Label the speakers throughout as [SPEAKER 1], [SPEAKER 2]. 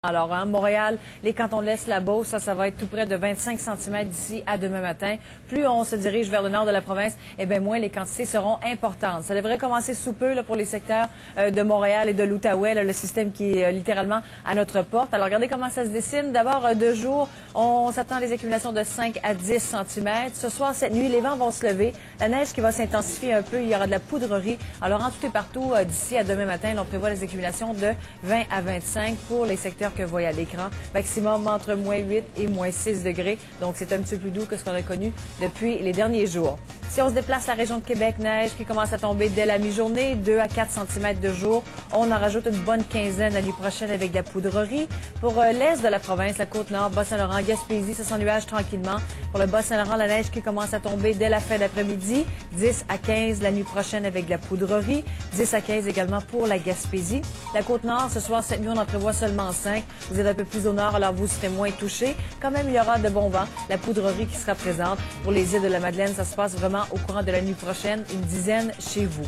[SPEAKER 1] Alors, Montréal, les cantons de l'Est, la Beauce, ça va être tout près de 25 cm d'ici à demain matin. Plus on se dirige vers le nord de la province, eh bien, moins les quantités seront importantes. Ça devrait commencer sous peu là, pour les secteurs de Montréal et de l'Outaouais, le système qui est littéralement à notre porte. Alors, regardez comment ça se dessine. D'abord, de jour, on s'attend à des accumulations de 5 à 10 cm. Ce soir, cette nuit, les vents vont se lever. La neige qui va s'intensifier un peu. Il y aura de la poudrerie. Alors, en tout et partout, d'ici à demain matin, on prévoit des accumulations de 20 à 25 pour les secteurs que vous voyez à l'écran. Maximum entre moins 8 et moins 6 degrés. Donc, c'est un petit peu plus doux que ce qu'on a connu depuis les derniers jours. Si on se déplace à la région de Québec, neige qui commence à tomber dès la mi-journée, 2 à 4 cm de jour. On en rajoute une bonne quinzaine la nuit prochaine avec de la poudrerie. Pour l'est de la province, la Côte-Nord, Bas-Saint-Laurent, Gaspésie, ça s'ennuage tranquillement. Pour le Bas-Saint-Laurent, la neige qui commence à tomber dès la fin d'après-midi, 10 à 15 la nuit prochaine avec de la poudrerie, 10 à 15 également pour la Gaspésie. La Côte-Nord, ce soir, cette nuit, on en prévoit seulement 5. Vous êtes un peu plus au nord, alors vous serez moins touchés. Quand même, il y aura de bons vents. La poudrerie qui sera présente. Pour les îles de la Madeleine, ça se passe vraiment au courant de la nuit prochaine, une dizaine chez vous.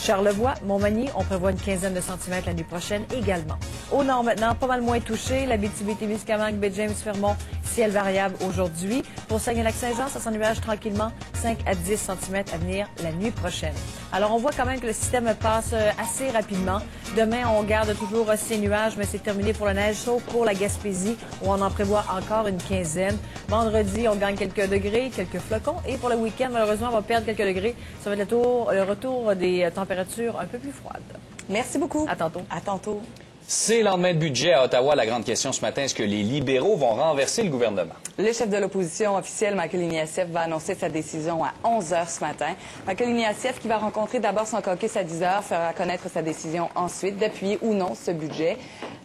[SPEAKER 1] Charlevoix, Montmagny, on prévoit une quinzaine de centimètres la nuit prochaine également. Au nord maintenant, pas mal moins touché. La Abitibi-Témiscamingue, Baie-James, Fermont, ciel variable aujourd'hui. Pour Saguenay-Lac-Saint-Jean, ça s'ennuage tranquillement, 5 à 10 cm à venir la nuit prochaine. Alors, on voit quand même que le système passe assez rapidement. Demain, on garde toujours ces nuages, mais c'est terminé pour la neige, sauf pour la Gaspésie, où on en prévoit encore une quinzaine. Vendredi, on gagne quelques degrés, quelques flocons. Et pour le week-end, malheureusement, on va perdre quelques degrés. Ça va être le retour des températures un peu plus froides.
[SPEAKER 2] Merci beaucoup.
[SPEAKER 1] À tantôt.
[SPEAKER 2] À tantôt.
[SPEAKER 3] C'est lendemain de budget à Ottawa. La grande question ce matin, est-ce que les libéraux vont renverser le gouvernement?
[SPEAKER 2] Le chef de l'opposition officielle, Michael Ignatieff, va annoncer sa décision à 11 h ce matin. Michael Ignatieff, qui va rencontrer d'abord son caucus à 10 h, fera connaître sa décision ensuite d'appuyer ou non ce budget.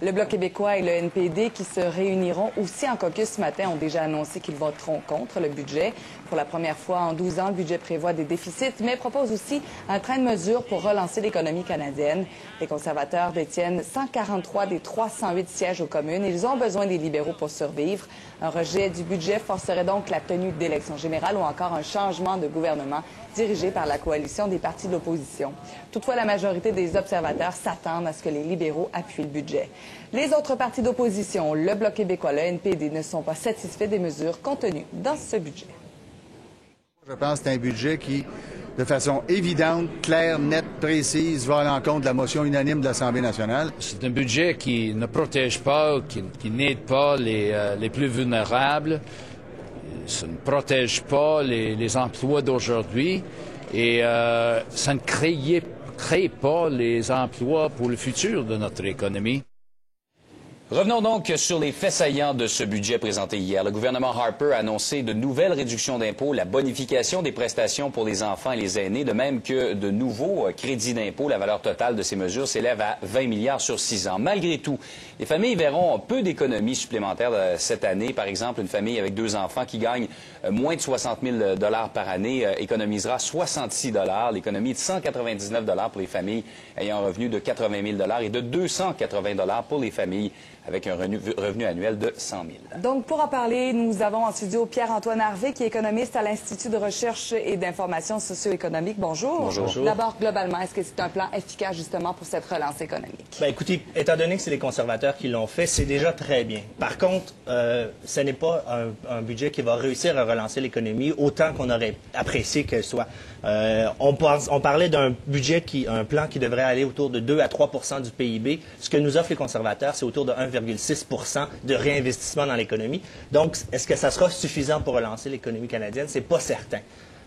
[SPEAKER 2] Le Bloc québécois et le NPD, qui se réuniront aussi en caucus ce matin, ont déjà annoncé qu'ils voteront contre le budget. Pour la première fois en 12 ans, le budget prévoit des déficits, mais propose aussi un train de mesures pour relancer l'économie canadienne. Les conservateurs détiennent 143 des 308 sièges aux communes. Ils ont besoin des libéraux pour survivre. Un rejet du budget forcerait donc la tenue d'élections générales ou encore un changement de gouvernement dirigé par la coalition des partis de l'opposition. Toutefois, la majorité des observateurs s'attendent à ce que les libéraux appuient le budget. Les autres partis d'opposition, le Bloc québécois, le NPD, ne sont pas satisfaits des mesures contenues dans ce budget.
[SPEAKER 4] Je pense que c'est un budget qui, de façon évidente, claire, nette, précise, va à l'encontre de la motion unanime de l'Assemblée nationale.
[SPEAKER 5] C'est un budget qui ne protège pas, qui n'aide pas les plus vulnérables. Ça ne protège pas les emplois d'aujourd'hui et ça ne crée pas les emplois pour le futur de notre économie.
[SPEAKER 3] Revenons donc sur les faits saillants de ce budget présenté hier. Le gouvernement Harper a annoncé de nouvelles réductions d'impôts, la bonification des prestations pour les enfants et les aînés, de même que de nouveaux crédits d'impôt. La valeur totale de ces mesures s'élève à 20 milliards sur 6 ans. Malgré tout, les familles verront peu d'économies supplémentaires cette année. Par exemple, une famille avec 2 enfants qui gagne moins de 60 000 $ par année économisera 66 $. L'économie est de 199 $ pour les familles ayant un revenu de 80 000 $ et de 280 $ pour les familles avec un revenu annuel de 100 000.
[SPEAKER 2] Donc, pour en parler, nous avons en studio Pierre-Antoine Harvey, qui est économiste à l'Institut de recherche et d'information socio-économique. Bonjour.
[SPEAKER 6] Bonjour.
[SPEAKER 2] D'abord, globalement, est-ce que c'est un plan efficace, justement, pour cette relance économique?
[SPEAKER 6] Bien, écoutez, étant donné que c'est les conservateurs qui l'ont fait, c'est déjà très bien. Par contre, ce n'est pas un budget qui va réussir à relancer l'économie autant qu'on aurait apprécié qu'elle soit. On parlait d'un budget, un plan qui devrait aller autour de 2 à 3 % du PIB. Ce que nous offrent les conservateurs, c'est autour de 1,6 % de réinvestissement dans l'économie. Donc, est-ce que ça sera suffisant pour relancer l'économie canadienne? C'est pas certain.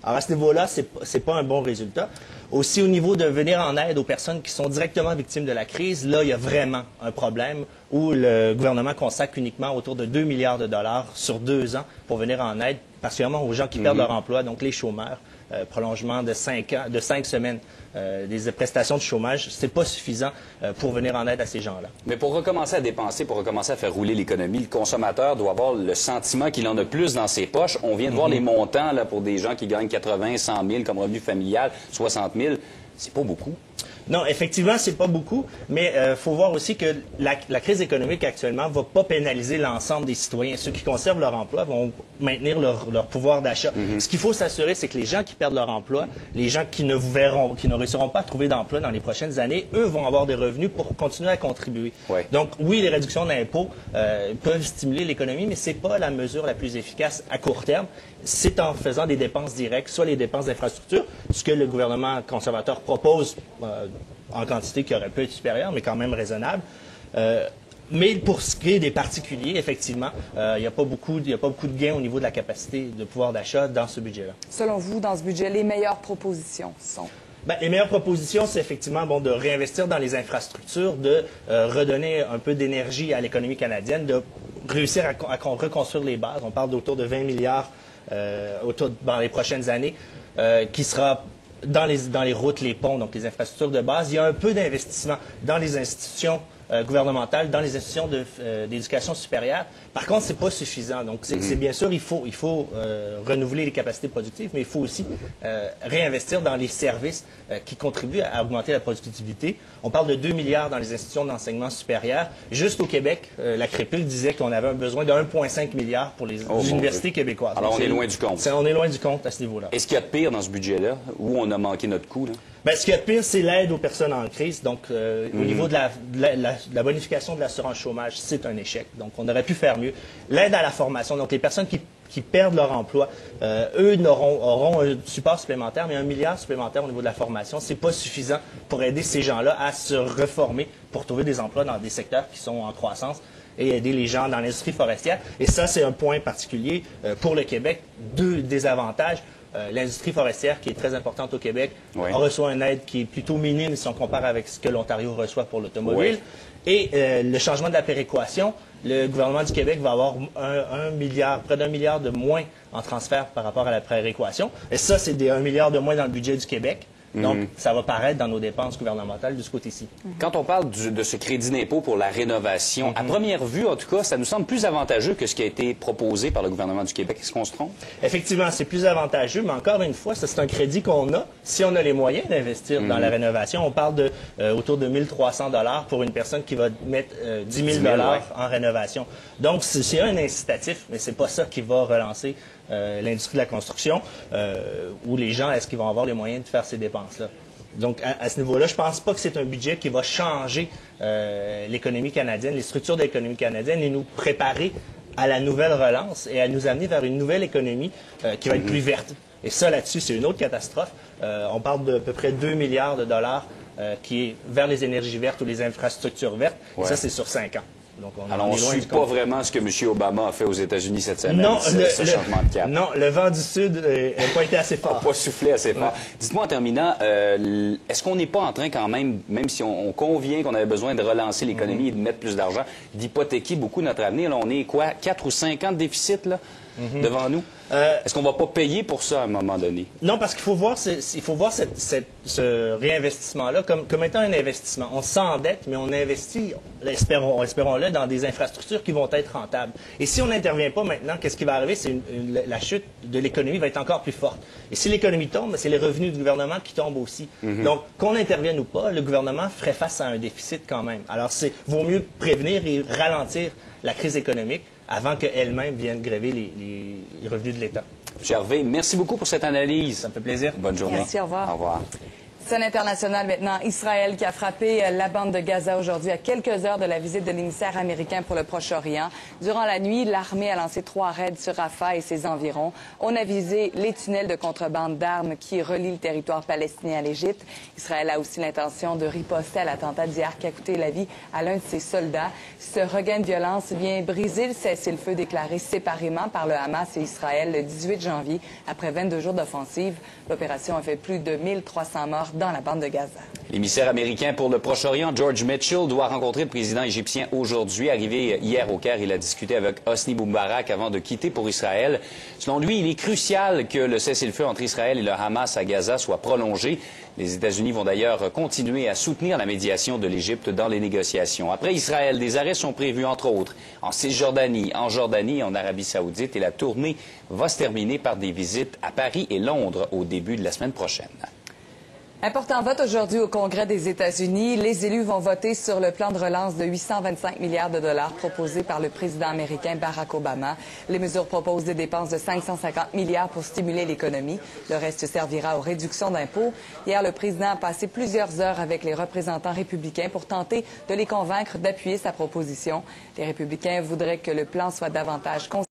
[SPEAKER 6] Alors, à ce niveau-là, c'est pas un bon résultat. Aussi, au niveau de venir en aide aux personnes qui sont directement victimes de la crise, là, il y a vraiment un problème où le gouvernement consacre uniquement autour de 2 milliards de dollars sur 2 ans pour venir en aide, particulièrement aux gens qui perdent leur emploi, donc les chômeurs. Prolongement de 5 semaines des prestations de chômage, c'est pas suffisant pour venir en aide à ces gens-là.
[SPEAKER 3] Mais pour recommencer à dépenser, pour recommencer à faire rouler l'économie, le consommateur doit avoir le sentiment qu'il en a plus dans ses poches. On vient de voir les montants là, pour des gens qui gagnent 80, 100 000 comme revenu familial, 60 000. C'est pas beaucoup.
[SPEAKER 6] Non, effectivement, c'est pas beaucoup, mais faut voir aussi que la crise économique actuellement va pas pénaliser l'ensemble des citoyens. Ceux qui conservent leur emploi vont maintenir leur pouvoir d'achat. Ce qu'il faut s'assurer, c'est que les gens qui perdent leur emploi, les gens qui ne réussiront pas à trouver d'emploi dans les prochaines années, eux vont avoir des revenus pour continuer à contribuer.
[SPEAKER 3] Ouais.
[SPEAKER 6] Donc, oui, les réductions d'impôts peuvent stimuler l'économie, mais c'est pas la mesure la plus efficace à court terme. C'est en faisant des dépenses directes, soit les dépenses d'infrastructure, ce que le gouvernement conservateur propose en quantité qui aurait pu être supérieure, mais quand même raisonnable. Mais pour ce qui est des particuliers, effectivement, il n'y a pas beaucoup de gains au niveau de la capacité de pouvoir d'achat dans ce budget-là.
[SPEAKER 2] Selon vous, dans ce budget, les meilleures propositions sont?
[SPEAKER 6] Les meilleures propositions, c'est effectivement de réinvestir dans les infrastructures, de redonner un peu d'énergie à l'économie canadienne, de réussir à reconstruire les bases. On parle d'autour de 20 milliards dans les prochaines années, qui sera dans les routes, les ponts, donc les infrastructures de base. Il y a un peu d'investissement dans les institutions gouvernementales, dans les institutions d'éducation supérieure. Par contre, c'est pas suffisant. Donc, c'est bien sûr, il faut renouveler les capacités productives, mais il faut aussi réinvestir dans les services qui contribuent à augmenter la productivité. On parle de 2 milliards dans les institutions d'enseignement supérieur. Juste au Québec, la CREPUQ disait qu'on avait un besoin de 1,5 milliard pour les universités québécoises.
[SPEAKER 3] Alors,
[SPEAKER 6] donc,
[SPEAKER 3] on est loin du compte.
[SPEAKER 6] On est loin du compte à ce niveau-là.
[SPEAKER 3] Est-ce qu'il y a de pire dans ce budget-là, où on a manqué notre coup, là?
[SPEAKER 6] Ce qu'il y a de pire, c'est l'aide aux personnes en crise. Donc, au niveau de la bonification de l'assurance chômage, c'est un échec. Donc, on aurait pu faire mieux. L'aide à la formation, donc les personnes qui perdent leur emploi, eux auront un support supplémentaire, mais 1 milliard supplémentaire au niveau de la formation, c'est pas suffisant pour aider ces gens-là à se reformer pour trouver des emplois dans des secteurs qui sont en croissance et aider les gens dans l'industrie forestière. Et ça, c'est un point particulier pour le Québec. Deux désavantages. L'industrie forestière, qui est très importante au Québec, reçoit une aide qui est plutôt minime si on compare avec ce que l'Ontario reçoit pour l'automobile. Et le changement de la péréquation, le gouvernement du Québec va avoir près d'1 milliard de moins en transfert par rapport à la péréquation. Et ça, c'est 1 milliard de moins dans le budget du Québec. Donc, ça va paraître dans nos dépenses gouvernementales de ce côté-ci.
[SPEAKER 3] Quand on parle de ce crédit d'impôt pour la rénovation, à première vue, en tout cas, ça nous semble plus avantageux que ce qui a été proposé par le gouvernement du Québec. Est-ce qu'on se trompe?
[SPEAKER 6] Effectivement, c'est plus avantageux, mais encore une fois, ça, c'est un crédit qu'on a si on a les moyens d'investir dans la rénovation. On parle de autour de 1 300 $ pour une personne qui va mettre 10 000 $ en rénovation. Donc, c'est un incitatif, mais c'est pas ça qui va relancer l'industrie de la construction, où les gens, est-ce qu'ils vont avoir les moyens de faire ces dépenses-là? Donc, à ce niveau-là, je pense pas que c'est un budget qui va changer l'économie canadienne, les structures de l'économie canadienne et nous préparer à la nouvelle relance et à nous amener vers une nouvelle économie qui va être plus verte. Et ça, là-dessus, c'est une autre catastrophe. On parle de à peu près 2 milliards de dollars qui est vers les énergies vertes ou les infrastructures vertes. Et ça, c'est sur 5 ans. Donc,
[SPEAKER 3] on ne suit pas vraiment ce que M. Obama a fait aux États-Unis cette semaine,
[SPEAKER 6] non,
[SPEAKER 3] ce changement de cap.
[SPEAKER 6] Non, le vent du Sud n'a pas été assez fort.
[SPEAKER 3] N'a pas soufflé assez fort. Dites-moi en terminant, est-ce qu'on n'est pas en train quand même si on convient qu'on avait besoin de relancer l'économie et de mettre plus d'argent, d'hypothéquer beaucoup notre avenir? Là, on est quoi, 4 ou 5 ans de déficit là, devant nous? Est-ce qu'on ne va pas payer pour ça à un moment donné?
[SPEAKER 6] Non, parce qu'il faut voir, ce réinvestissement-là comme étant un investissement. On s'endette, mais on investit, espérons-le, dans des infrastructures qui vont être rentables. Et si on n'intervient pas maintenant, qu'est-ce qui va arriver? La chute de l'économie va être encore plus forte. Et si l'économie tombe, c'est les revenus du gouvernement qui tombent aussi. Donc, qu'on intervienne ou pas, le gouvernement ferait face à un déficit quand même. Alors, vaut mieux prévenir et ralentir la crise économique avant qu'elle-même vienne gréver les revenus de l'État.
[SPEAKER 3] M. Harvey, merci beaucoup pour cette analyse.
[SPEAKER 6] Ça me fait plaisir.
[SPEAKER 3] Bonne journée.
[SPEAKER 2] Merci, au revoir.
[SPEAKER 3] Au revoir.
[SPEAKER 2] Scène internationale maintenant. Israël qui a frappé la bande de Gaza aujourd'hui à quelques heures de la visite de l'émissaire américain pour le Proche-Orient. Durant la nuit, l'armée a lancé 3 raids sur Rafah et ses environs. On a visé les tunnels de contrebande d'armes qui relient le territoire palestinien à l'Égypte. Israël a aussi l'intention de riposter à l'attentat d'hier qui a coûté la vie à l'un de ses soldats. Ce regain de violence vient briser le cessez-le-feu déclaré séparément par le Hamas et Israël le 18 janvier après 22 jours d'offensive. L'opération a fait plus de 1300 morts dans la bande de Gaza.
[SPEAKER 3] L'émissaire américain pour le Proche-Orient, George Mitchell, doit rencontrer le président égyptien aujourd'hui. Arrivé hier au Caire, il a discuté avec Hosni Moubarak avant de quitter pour Israël. Selon lui, il est crucial que le cessez-le-feu entre Israël et le Hamas à Gaza soit prolongé. Les États-Unis vont d'ailleurs continuer à soutenir la médiation de l'Égypte dans les négociations. Après Israël, des arrêts sont prévus, entre autres, en Cisjordanie, en Jordanie et en Arabie saoudite. Et la tournée va se terminer par des visites à Paris et Londres au début de la semaine prochaine.
[SPEAKER 2] Important vote aujourd'hui au Congrès des États-Unis. Les élus vont voter sur le plan de relance de 825 milliards de dollars proposé par le président américain Barack Obama. Les mesures proposent des dépenses de 550 milliards pour stimuler l'économie. Le reste servira aux réductions d'impôts. Hier, le président a passé plusieurs heures avec les représentants républicains pour tenter de les convaincre d'appuyer sa proposition. Les républicains voudraient que le plan soit davantage